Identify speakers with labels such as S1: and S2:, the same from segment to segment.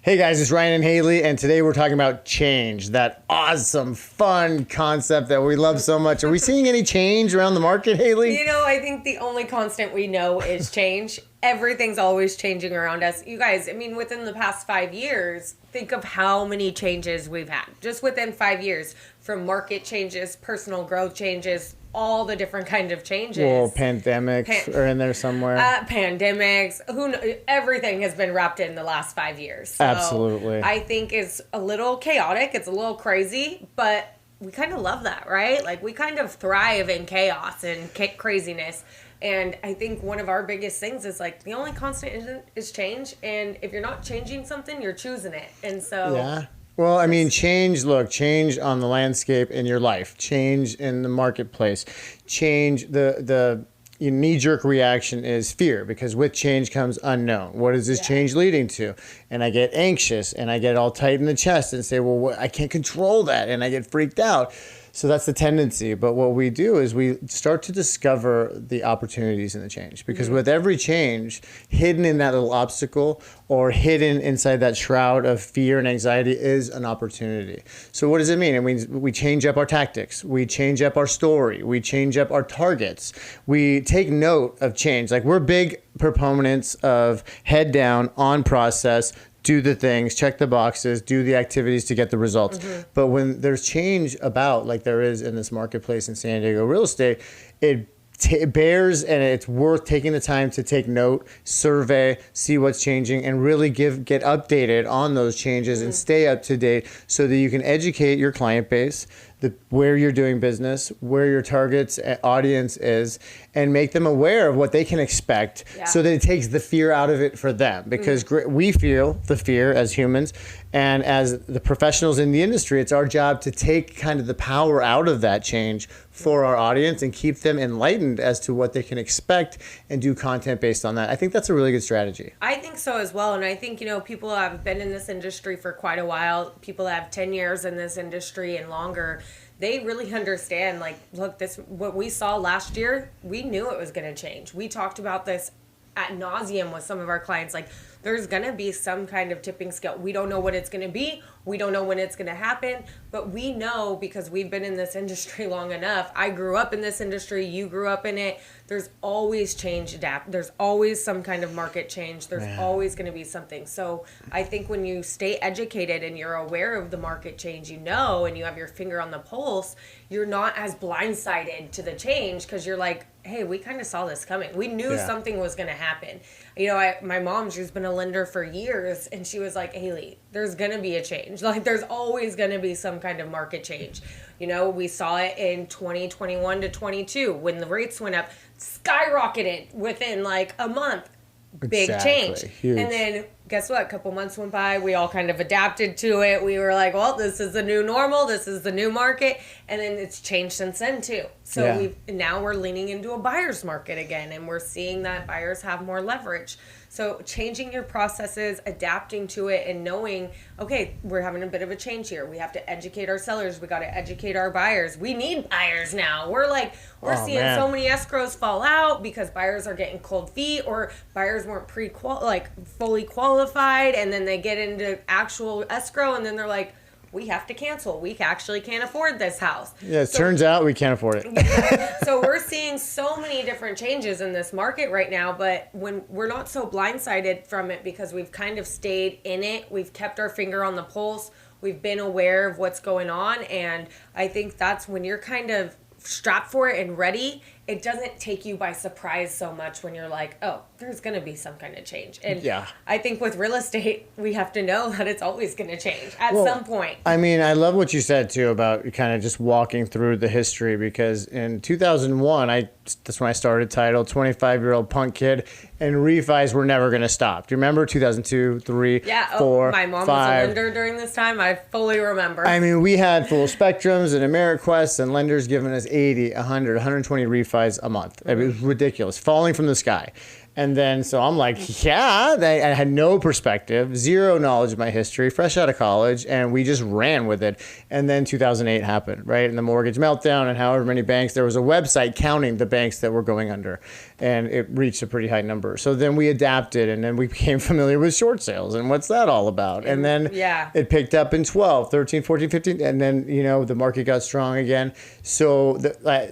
S1: Hey guys, it's Ryan and Haley, and today we're talking about change, that awesome, fun concept that we love so much. Are we seeing any change around the market, Haley?
S2: You know, I think the only constant we know is change. Everything's always changing around us. You guys, I mean, within the past 5 years, think of how many changes we've had. Just within 5 years, from market changes, personal growth changes, all the different kinds of changes.
S1: Well, pandemics are in there somewhere.
S2: Pandemics, everything has been wrapped in the last 5 years. So
S1: Absolutely.
S2: I think it's a little chaotic. It's a little crazy, but we kind of love that, right? Like, we kind of thrive in chaos and craziness. And I think one of our biggest things is, like, the only constant is change. And if you're not changing something, you're choosing it. And so...
S1: Yeah. Well, I mean, change on the landscape in your life, change in the marketplace, change the knee-jerk reaction is fear, because with change comes unknown. What is this change leading to? And I get anxious and I get all tight in the chest and say, well, I can't control that. And I get freaked out. So that's the tendency. But what we do is we start to discover the opportunities in the change, because with every change, hidden in that little obstacle or hidden inside that shroud of fear and anxiety is an opportunity. So what does it mean? It means we change up our tactics. We change up our story. We change up our targets. We take note of change. Like, we're big proponents of head down, on process, do the things, check the boxes, do the activities to get the results. But when there's change about, like there is in this marketplace in San Diego real estate, it bears, and it's worth taking the time to take note, survey, see what's changing, and really get updated on those changes and stay up to date so that you can educate your client base, where you're doing business, where your target's audience is, and make them aware of what they can expect so that it takes the fear out of it for them. Because we feel the fear as humans, and as the professionals in the industry, it's our job to take kind of the power out of that change for our audience and keep them enlightened as to what they can expect and do content based on that. I think that's a really good strategy.
S2: I think so as well. And I think, people have been in this industry for quite a while. People that have 10 years in this industry and longer, they really understand, like, look, what we saw last year, we knew it was going to change. We talked about this ad nauseum with some of our clients. Like, there's going to be some kind of tipping scale. We don't know what it's going to be. We don't know when it's going to happen, but we know, because we've been in this industry long enough. I grew up in this industry. You grew up in it. There's always change, adapt. There's always some kind of market change. There's always going to be something. So I think when you stay educated and you're aware of the market change, and you have your finger on the pulse, you're not as blindsided to the change, because you're like, hey, we kind of saw this coming. We knew something was going to happen. My mom, she's been a lender for years, and she was like, Haley, there's going to be a change. Like, there's always going to be some kind of market change. We saw it in 2021 to 22 when the rates went up, skyrocketed within like a month. Big change.
S1: Huge.
S2: And then guess what? A couple months went by. We all kind of adapted to it. We were like, well, this is the new normal. This is the new market. And then it's changed since then too. So now we're leaning into a buyer's market again, and we're seeing that buyers have more leverage. So changing your processes, adapting to it, and knowing, okay, we're having a bit of a change here. We have to educate our sellers. We got to educate our buyers. We need buyers now. We're seeing so many escrows fall out because buyers are getting cold feet, or buyers weren't fully qualified, and then they get into actual escrow, and then they're like, we have to cancel. We actually can't afford this house.
S1: Yeah, it turns out we can't afford it.
S2: So we're seeing so many different changes in this market right now, but when we're not so blindsided from it, because we've kind of stayed in it, we've kept our finger on the pulse, we've been aware of what's going on, and I think that's when you're kind of strapped for it and ready, it doesn't take you by surprise so much when you're like, oh, there's going to be some kind of change. And I think with real estate, we have to know that it's always going to change at some point.
S1: I mean, I love what you said too about kind of just walking through the history, because in 2001, that's when I started Title, 25-year-old punk kid, and refis were never going to stop. Do you remember 2002, 3, 4,
S2: my mom
S1: 5?
S2: Was a lender during this time. I fully remember.
S1: I mean, we had full spectrums and AmeriQuests and lenders giving us 80, 100, 120 refis a month. It was ridiculous, falling from the sky. And then, so I'm like, I had no perspective, zero knowledge of my history, fresh out of college, and we just ran with it. And then 2008 happened, right? And the mortgage meltdown, and however many banks, there was a website counting the banks that were going under. and it reached a pretty high number. So then we adapted, and then we became familiar with short sales and what's that all about. And then it picked up in 12, 13, 14, 15, and then, the market got strong again. So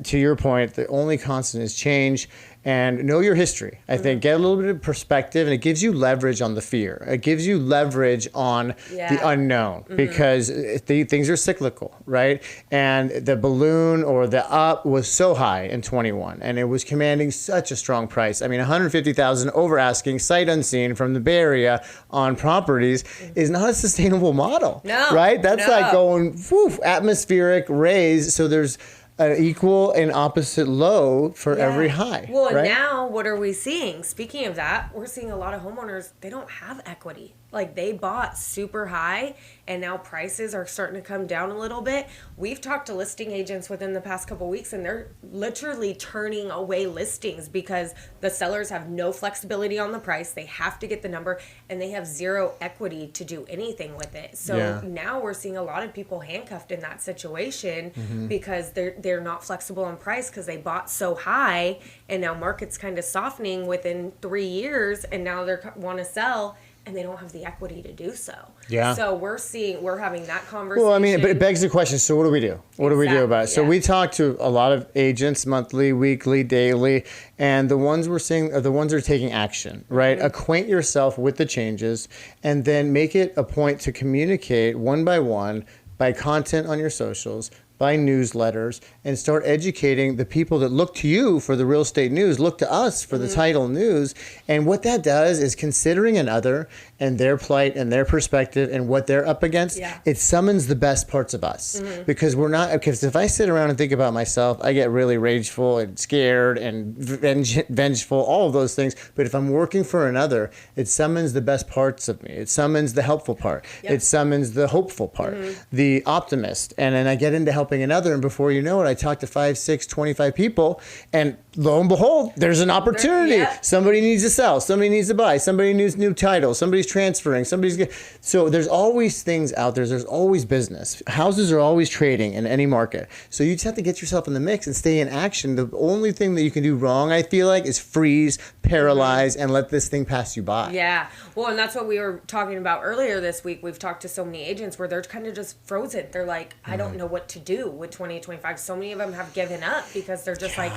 S1: to your point, the only constant is change. And know your history. I think get a little bit of perspective, and it gives you leverage on the fear. It gives you leverage on the unknown, because things are cyclical, right? And the balloon or the up was so high in 21, and it was commanding such a strong price. I mean, 150,000 over asking, sight unseen from the Bay Area on properties is not a sustainable model, right? That's like going atmospheric raise. So there's an equal and opposite low for every high.
S2: Well,
S1: right?
S2: Now what are we seeing? Speaking of that, we're seeing a lot of homeowners, they don't have equity. Like, they bought super high, and now prices are starting to come down a little bit. We've talked to listing agents within the past couple of weeks, and they're literally turning away listings because the sellers have no flexibility on the price. They have to get the number, and they have zero equity to do anything with it. So now we're seeing a lot of people handcuffed in that situation because they're not flexible on price because they bought so high, and now market's kind of softening within 3 years, and now they want to sell, and they don't have the equity to do so. Yeah. So we're having that conversation.
S1: Well, I mean, but it begs the question, so what do we do? What do we do about it? So we talk to a lot of agents monthly, weekly, daily, and the ones we're seeing are the ones that are taking action, right? Acquaint yourself with the changes, and then make it a point to communicate one by content on your socials, by newsletters, and start educating the people that look to you for the real estate news, look to us for the title news. And what that does is, considering another and their plight and their perspective and what they're up against, it summons the best parts of us. Because because if I sit around and think about myself, I get really rageful and scared and vengeful, all of those things. But if I'm working for another, it summons the best parts of me. It summons the helpful part. It summons the hopeful part, the optimist. And then I get into helping another, and before you know it, I talk to 5, 6, 25 people, and lo and behold, there's an opportunity. Somebody needs to sell, somebody needs to buy, somebody needs new title, somebody's transferring, so there's always things out there. There's always business. Houses are always trading in any market. So you just have to get yourself in the mix and stay in action. The only thing that you can do wrong, I feel like, is freeze, paralyze, and let this thing pass you by.
S2: Yeah. Well, and that's what we were talking about earlier this week. We've talked to so many agents where they're kind of just frozen. They're like, I don't know what to do with 2025. So many of them have given up because they're just like,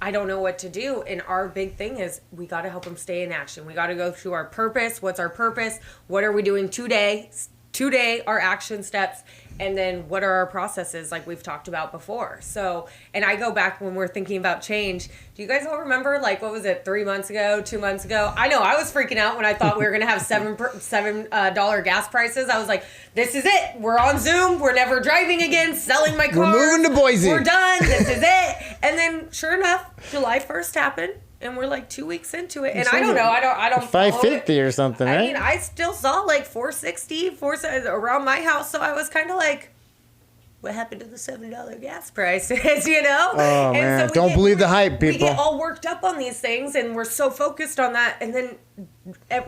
S2: I don't know what to do. And our big thing is we got to help them stay in action. We got to go through our purpose. What's our purpose? What are we doing today? Our action steps. And then what are our processes, like we've talked about before. So, and I go back when we're thinking about change. Do you guys all remember, like, what was it, 3 months ago, 2 months ago? I know I was freaking out when I thought we were going to have $7 gas prices. I was like, this is it. We're on Zoom. We're never driving again, selling my car.
S1: We're moving to Boise.
S2: We're done. This is it. And then sure enough, July 1st happened. And we're like 2 weeks into it. And I don't know. I don't
S1: 550 or something, right?
S2: I mean, I still saw like 460 around my house. So I was kind of like, what happened to the $7 gas prices,
S1: Oh, man. So don't believe the hype, people.
S2: We get all worked up on these things, and we're so focused on that. And then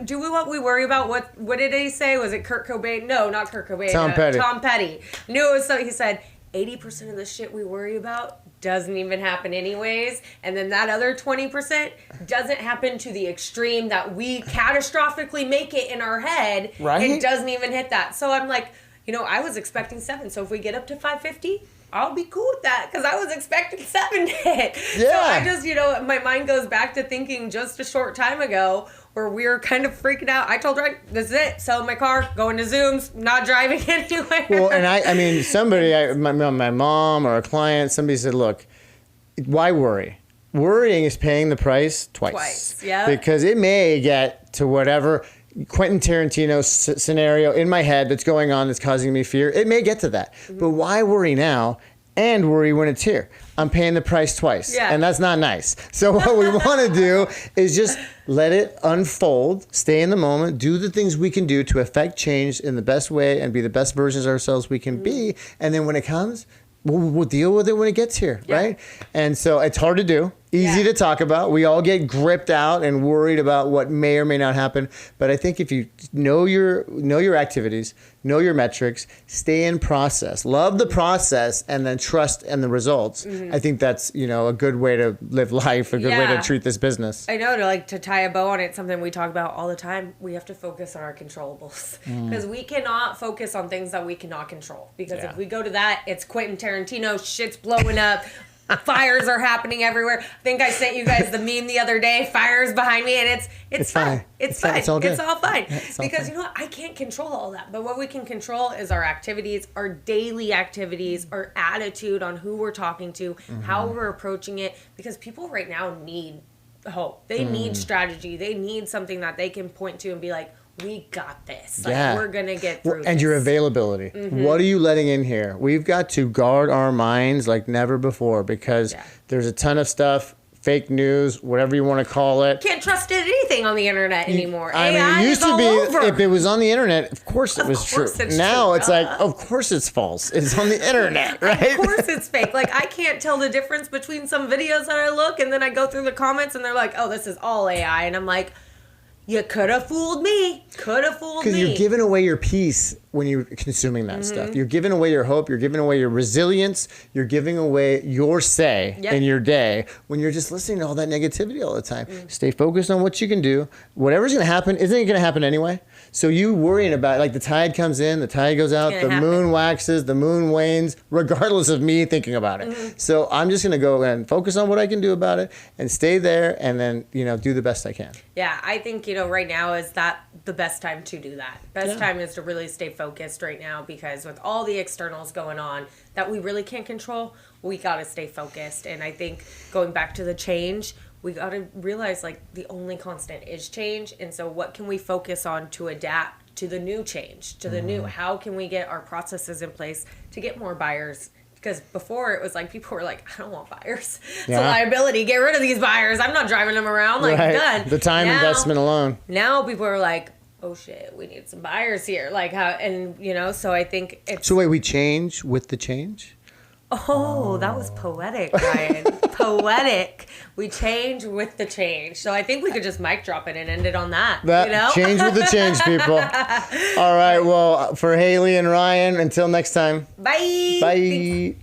S2: we worry about what did he say? Was it Kurt Cobain? No, not Kurt Cobain.
S1: Tom Petty.
S2: Tom Petty. Knew it was so. He said, 80% of the shit we worry about doesn't even happen anyways. And then that other 20% doesn't happen to the extreme that we catastrophically make it in our head.
S1: Right.
S2: It doesn't even hit that. So I'm like, I was expecting 7. So if we get up to 550, I'll be cool with that because I was expecting 7 to hit. Yeah. So I just, my mind goes back to thinking just a short time ago where we were kind of freaking out. I told her, this is it. Selling my car, going to Zooms, not driving anywhere.
S1: Well, and I mean, somebody, my mom or a client, somebody said, look, why worry? Worrying is paying the price twice. Yeah. Because it may get to whatever Quentin Tarantino scenario in my head that's going on that's causing me fear. It may get to that. But why worry now and worry when it's here? I'm paying the price twice. Yeah. And that's not nice. So what we want to do is just let it unfold, stay in the moment, do the things we can do to affect change in the best way and be the best versions of ourselves we can be. And then when it comes, we'll deal with it when it gets here, right? And so it's hard to do. Easy
S2: Yeah.
S1: to talk about. We all get gripped out and worried about what may or may not happen. But I think if you know your activities, know your metrics, stay in process, love the process, and then trust in the results. I think that's a good way to live life, a good way to
S2: Yeah.
S1: treat this business.
S2: I know, to tie a bow on it, something we talk about all the time, we have to focus on our controllables. Because we cannot focus on things that we cannot control. Because
S1: Yeah.
S2: if we go to that, it's Quentin Tarantino, shit's blowing up, fires are happening everywhere. I think I sent you guys the meme the other day, fires behind me, and it's fine. It's fine.
S1: It's all good.
S2: It's all fine.
S1: It's all
S2: Because
S1: fine.
S2: you know what? I can't control all that. But what we can control is our activities, our daily activities, our attitude on who we're talking to, how we're approaching it. Because people right now need hope. They need strategy. They need something that they can point to and be like, we got this. Like, we're going to get through
S1: And
S2: this.
S1: your availability. What are you letting in here? We've got to guard our minds like never before because there's a ton of stuff, fake news, whatever you want to call it.
S2: Can't trust anything on the internet anymore.
S1: I mean,
S2: AI
S1: it used
S2: is
S1: to
S2: all
S1: be
S2: over.
S1: if it was on the internet, of course it was true.
S2: It's
S1: Now
S2: true.
S1: it's like, of course it's false. It's on the internet, right?
S2: Of course it's fake. Like, I can't tell the difference between some videos that I look and then I go through the comments and they're like, oh, this is all AI. And I'm like, you could have fooled me. Could have fooled me.
S1: Because you're giving away your peace when you're consuming that stuff. You're giving away your hope. You're giving away your resilience. You're giving away your say in your day when you're just listening to all that negativity all the time. Stay focused on what you can do. Whatever's going to happen, isn't it going to happen anyway? So you worrying about, like, the tide comes in, the tide goes out, the moon waxes, the moon wanes, regardless of me thinking about it. So I'm just going to go and focus on what I can do about it and stay there and then, do the best I can.
S2: Yeah, I think, right now is that the best time to do that. Best time is to really stay focused right now because with all the externals going on that we really can't control, we got to stay focused. And I think going back to the change, we got to realize like the only constant is change. And so what can we focus on to adapt to the new change, to the new? How can we get our processes in place to get more buyers? Because before it was like people were like, I don't want buyers. It's a liability. Get rid of these buyers. I'm not driving them around. Like, done.
S1: The time investment alone.
S2: Now people are like, oh shit, we need some buyers here. Like how, and so I think it's.
S1: So wait, we change with the change?
S2: Oh, that was poetic, Ryan. Poetic. We change with the change. So I think we could just mic drop it and end it on that.
S1: Change with the change, people. All right. Well, for Haley and Ryan, until next time.
S2: Bye.
S1: Bye.